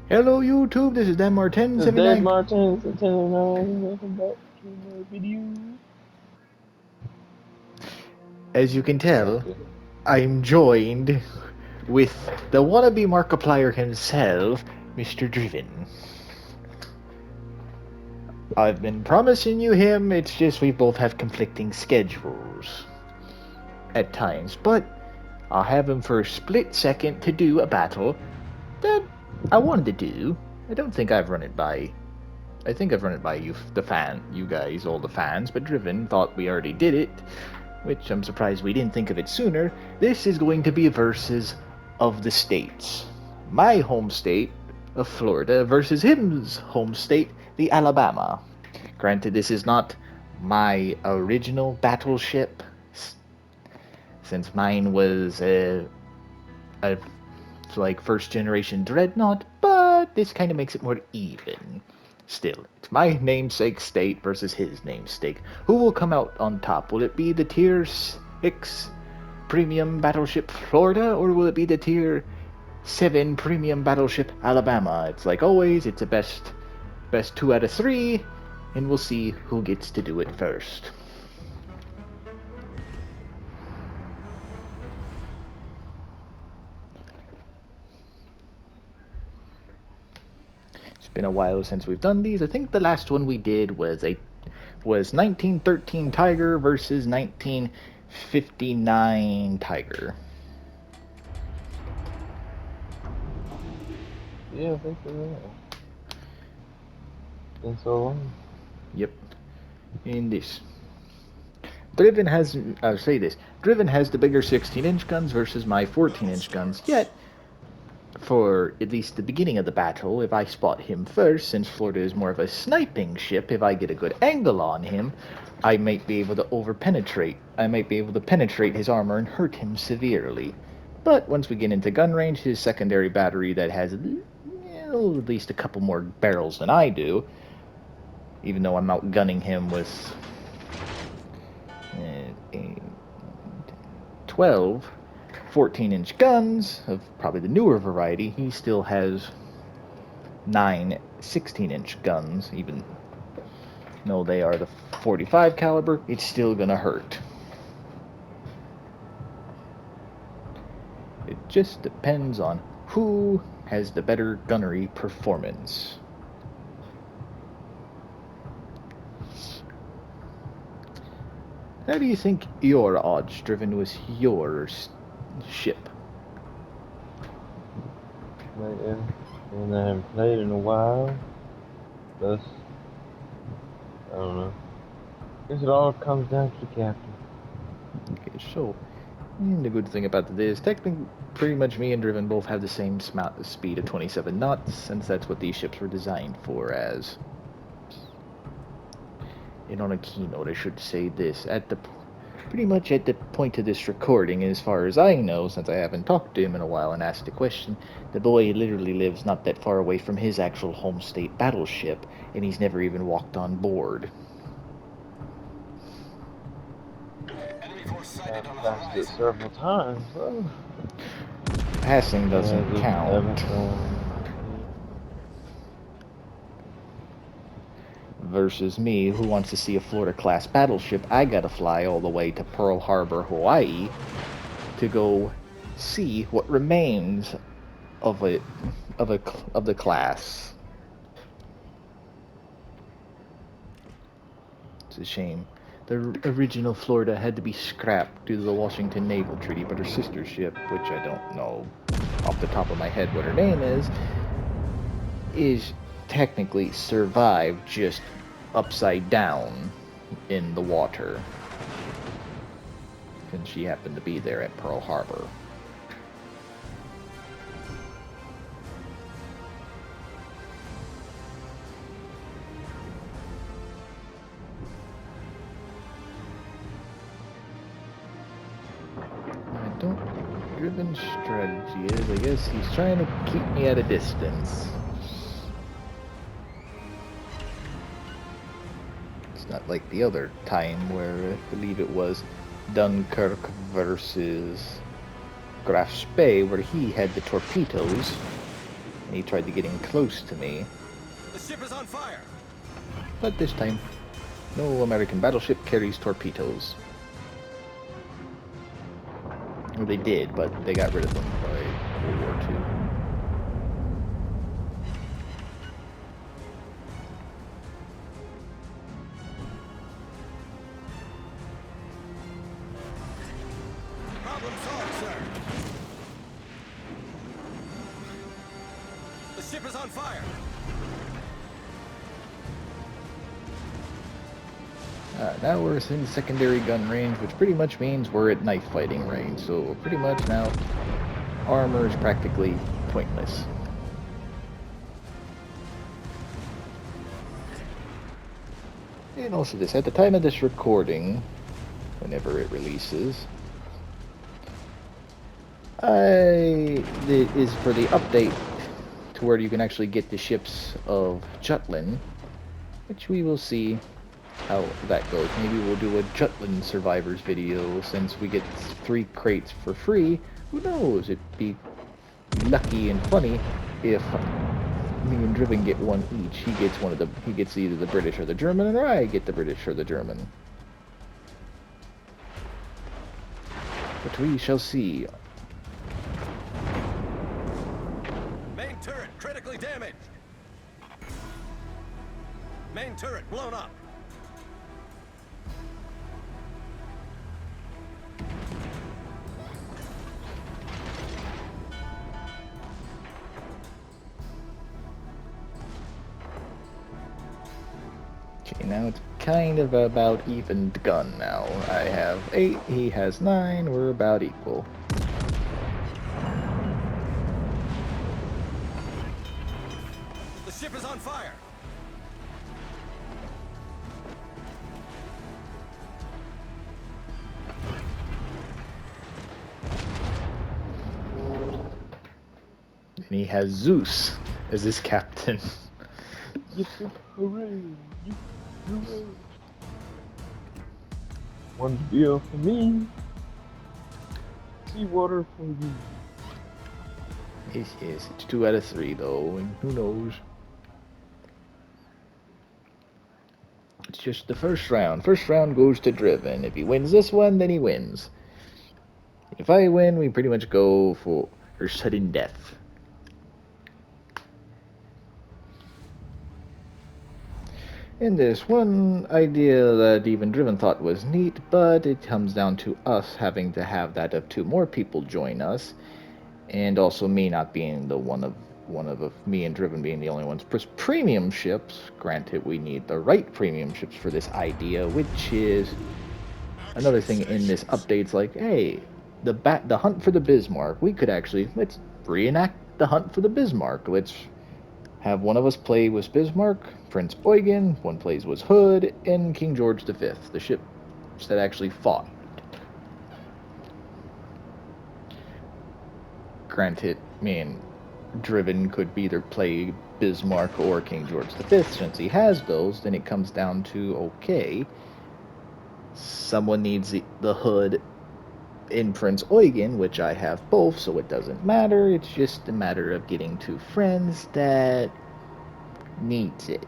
Hello YouTube, this is Dan This is Dave 1079. Martin, welcome back to another video. As you can tell, Gotcha. I'm joined with the wannabe Markiplier himself, Mr. Driven. I've been promising you him, it's just we both have conflicting schedules at times, but I'll have him for a split second to do a battle that I wanted to do. I don't think I've run it by I think I've run it by you guys, all the fans, but Driven thought we already did it, which I'm surprised we didn't think of it sooner. This is going to be a versus of the states. My home state of Florida versus his home state, the Alabama. Granted, this is not my original battleship, since mine was a like first generation dreadnought, but this kind of makes it more even. Still, it's my namesake state versus his namesake. Who will come out on top? Will it be the Tier 6 Premium Battleship Florida, or will it be the Tier 7 Premium Battleship Alabama? It's like always, it's a best 2 out of 3, and we'll see who gets to do it first. It's been a while since we've done these. I think the last one we did was 1913 Tiger versus 1959 Tiger. Yeah, I think so. Been so long. Yep. In this. I'll say this, Driven has the bigger 16-inch guns versus my 14-inch guns, yet, for at least the beginning of the battle, if I spot him first, since Florida is more of a sniping ship, if I get a good angle on him, I might be able to over-penetrate. I might be able to penetrate his armor and hurt him severely. But once we get into gun range, his secondary battery that has at least a couple more barrels than I do, even though I'm outgunning him with 12 14-inch guns of probably the newer variety. He still has 9 16-inch guns, even though they are the 45 caliber. It's still gonna hurt. It just depends on who has the better gunnery performance. How do you think your odds driven with your ship? Yeah. And I haven't played in a while. Plus, I don't know. Guess it all comes down to the captain. Okay, so the good thing about this, technically, pretty much me and Driven both have the same speed of 27 knots, since that's what these ships were designed for as. And on a keynote, I should say this, pretty much at the point of this recording, as far as I know, since I haven't talked to him in a while and asked a question, the boy literally lives not that far away from his actual home state battleship, and he's never even walked on board. I've passed it several times, though. Passing I doesn't just haven't, count. Versus me, who wants to see a Florida-class battleship, I gotta fly all the way to Pearl Harbor, Hawaii, to go see what remains of it, of the class. It's a shame. The original Florida had to be scrapped due to the Washington Naval Treaty, but her sister ship, which I don't know off the top of my head what her name is technically survived just upside down in the water. And she happened to be there at Pearl Harbor. I don't Driven strategy is, I guess he's trying to keep me at a distance. It's not like the other time where I believe it was Dunkirk versus Graf Spee, where he had the torpedoes. and he tried to get in close to me. The ship is on fire. But this time, no American battleship carries torpedoes. Well, they did, but they got rid of them by World War II. Problem solved, sir. The ship is on fire. Now we're in secondary gun range, which pretty much means we're at knife fighting range. So pretty much now, armor is practically pointless. And also this, at the time of this recording, whenever it releases, it is for the update to where you can actually get the ships of Jutland, which we will see how that goes. Maybe we'll do a Jutland Survivors video since we get 3 crates for free. Who knows? It'd be lucky and funny if me and Driven get one each. He gets either the British or the German, or I get the British or the German. But we shall see. Main turret critically damaged. Main turret blown up. Okay, now it's kind of about evened gun now. I have 8, he has 9, we're about equal. The ship is on fire. And he has Zeus as his captain. Yippee, hooray! Yippee, hooray! One beer for me. Seawater for you. Yes, it's 2 out of 3 though, and who knows? It's just the first round. First round goes to Driven. If he wins this one, then he wins. If I win, we pretty much go for sudden death. And there's one idea that even Driven thought was neat, but it comes down to us having to have that of 2 more people join us, and also me not being the one of me and Driven being the only ones. Premium ships, granted we need the right premium ships for this idea, which is another thing in this update's like, hey, the hunt for the Bismarck, let's reenact the hunt for the Bismarck. Let's have one of us play with Bismarck, Prince Eugen, one plays with Hood, and King George V, the ships that actually fought. Granted, Driven could either play Bismarck or King George V. Since he has those, then it comes down to, okay, someone needs the Hood in Prince Eugen, which I have both, so it doesn't matter. It's just a matter of getting 2 friends that needs it.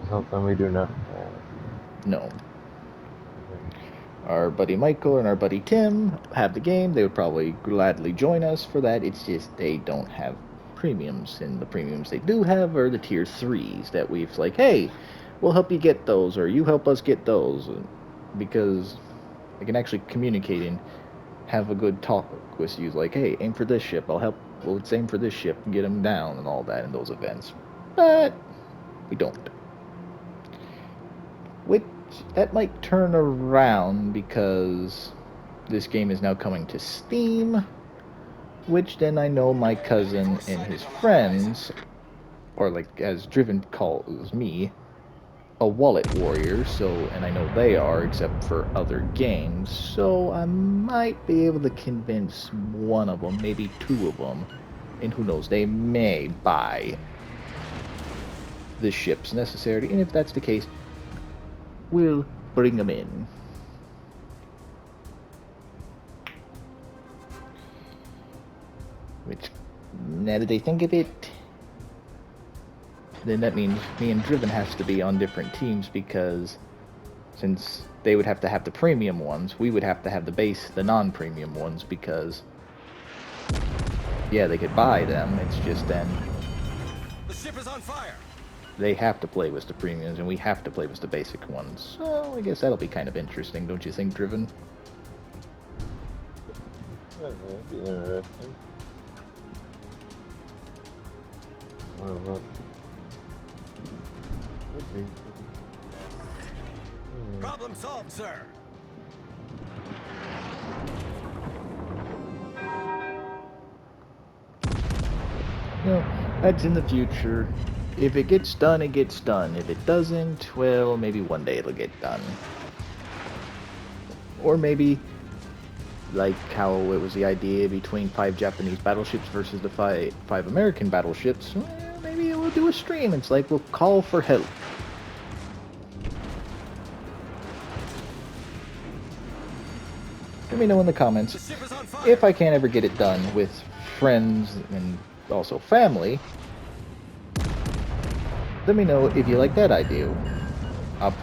Something we do not have. No. Our buddy Michael and our buddy Tim have the game. They would probably gladly join us for that. It's just they don't have premiums, and the premiums they do have are the tier 3s that we've like, hey, we'll help you get those, or you help us get those, because they can actually communicate and have a good talk with you, like, hey, aim for this ship, let's aim for this ship and get them down and all that in those events. But we don't. Which, that might turn around because this game is now coming to Steam, which then I know my cousin and his friends, or like as Driven calls me, a wallet warrior, and I know they are, except for other games, so I might be able to convince one of them, maybe 2 of them, and who knows, they may buy the ships necessary, and if that's the case, we'll bring them in. Which, now that I think of it, then that means me and Driven has to be on different teams because since they would have to have the premium ones, we would have to have the non-premium ones because, yeah, they could buy them. It's just then The ship is on fire. they have to play with the premiums and we have to play with the basic ones. So I guess that'll be kind of interesting, don't you think, Driven? Yeah, that'd be interesting. What? Would be. Problem solved, sir. No, that's in the future. If it gets done, it gets done. If it doesn't, well, maybe one day it'll get done. Or maybe, like how it was the idea between 5 Japanese battleships versus the five American battleships, well, maybe we'll do a stream. It's like we'll call for help. Let me know in the comments The ship is on fire. if I can't ever get it done with friends and also family. Let me know if you like that idea. I'll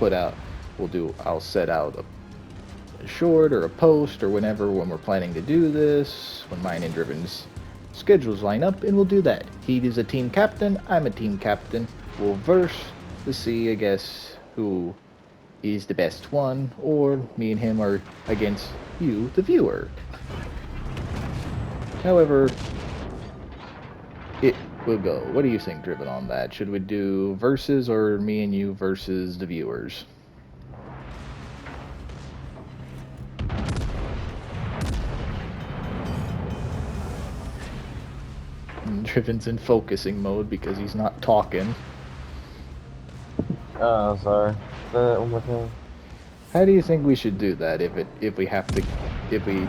set out a short or a post or whenever when we're planning to do this, when mine and Driven's schedules line up, and we'll do that. He is a team captain, I'm a team captain. We'll verse to see, I guess, who is the best one, or me and him are against you, the viewer. However, it will go. What do you think, Driven, on that? Should we do versus or me and you versus the viewers? And Driven's in focusing mode because he's not talking. Oh, sorry. Say that one more time. How do you think we should do that if we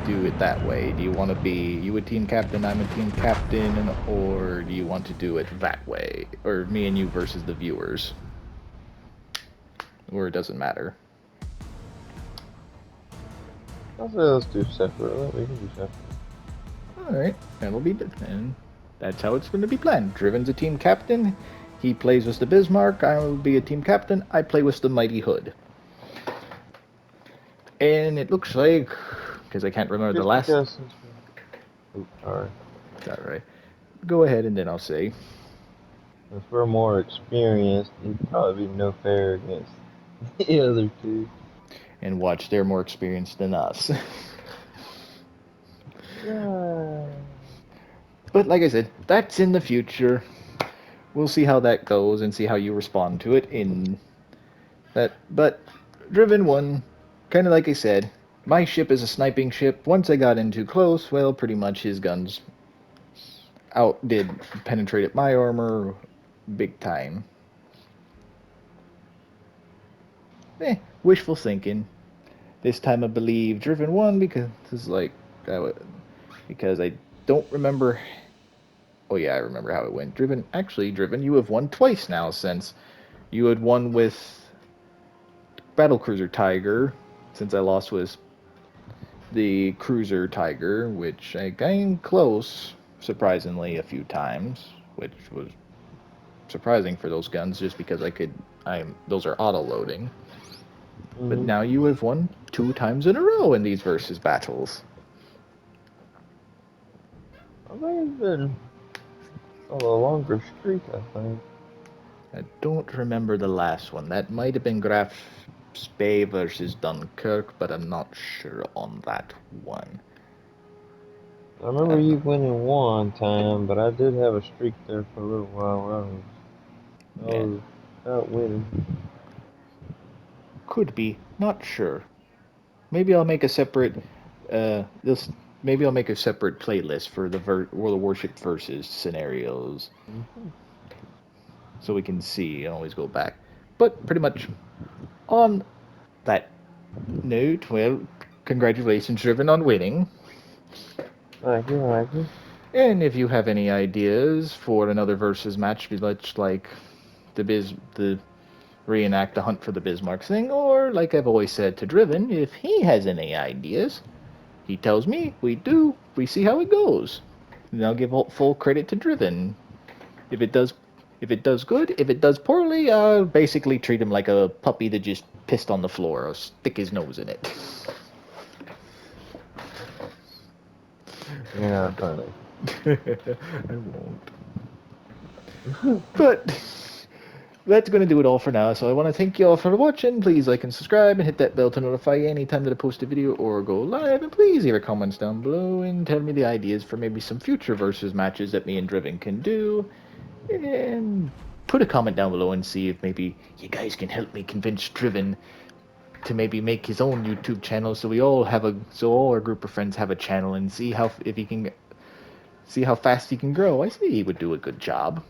do it that way? Do you want to be you a team captain, I'm a team captain, or do you want to do it that way? Or me and you versus the viewers? Or it doesn't matter. I'll say let's do separate. We can do separate. Alright, that'll be and that's how it's going to be planned. Driven's a team captain, he plays with the Bismarck, I'll be a team captain, I play with the Mighty Hood. And it looks like, because I can't remember the last... Oops, sorry. Alright. Go ahead and then I'll say. If we're more experienced, it'd probably be no fair against the other two. And watch, they're more experienced than us. Yeah. But like I said, that's in the future. We'll see how that goes and see how you respond to it in that. But Driven 1, kind of like I said, my ship is a sniping ship. Once I got in too close, well, pretty much his guns penetrated my armor big time. Wishful thinking. This time I believe Driven 1 because it's like because I don't remember. Oh yeah, I remember how it went. Driven, you have won twice now since you had won with Battlecruiser Tiger, since I lost with the Cruiser Tiger, which I came close, surprisingly, a few times, which was surprising for those guns, just because those are auto-loading. Mm-hmm. But now you have won 2 times in a row in these versus battles. I think it's been a longer streak, I think. I don't remember the last one. That might have been Graf Spee versus Dunkirk, but I'm not sure on that one. I remember you winning one time, but I did have a streak there for a little while where I was out winning. Could be, not sure. Maybe I'll make a separate maybe I'll make a separate playlist for the World of Warship versus scenarios. Mm-hmm. So we can see and always go back. But pretty much on that note, well, congratulations, Driven, on winning. Thank you. And if you have any ideas for another versus match, let's like the reenact the hunt for the Bismarck thing, or like I've always said to Driven, if he has any ideas, he tells me, we see how it goes. And I'll give full credit to Driven. If it does, if it does good, if it does poorly, I'll basically treat him like a puppy that just pissed on the floor. I'll stick his nose in it. You're not funny. I won't. But that's going to do it all for now. So I want to thank you all for watching. Please like and subscribe and hit that bell to notify you anytime that I post a video or go live. And please leave your comments down below and tell me the ideas for maybe some future versus matches that me and Driven can do. And put a comment down below and see if maybe you guys can help me convince Driven to maybe make his own YouTube channel, so all our group of friends have a channel, and see how if he can see how fast he can grow. I see he would do a good job.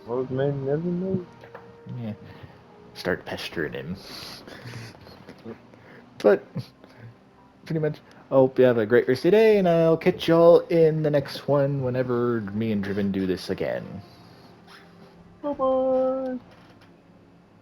Old man never knows. Yeah, start pestering him. But pretty much, I hope you have a great rest of the day, and I'll catch y'all in the next one whenever me and Driven do this again. Bye bye.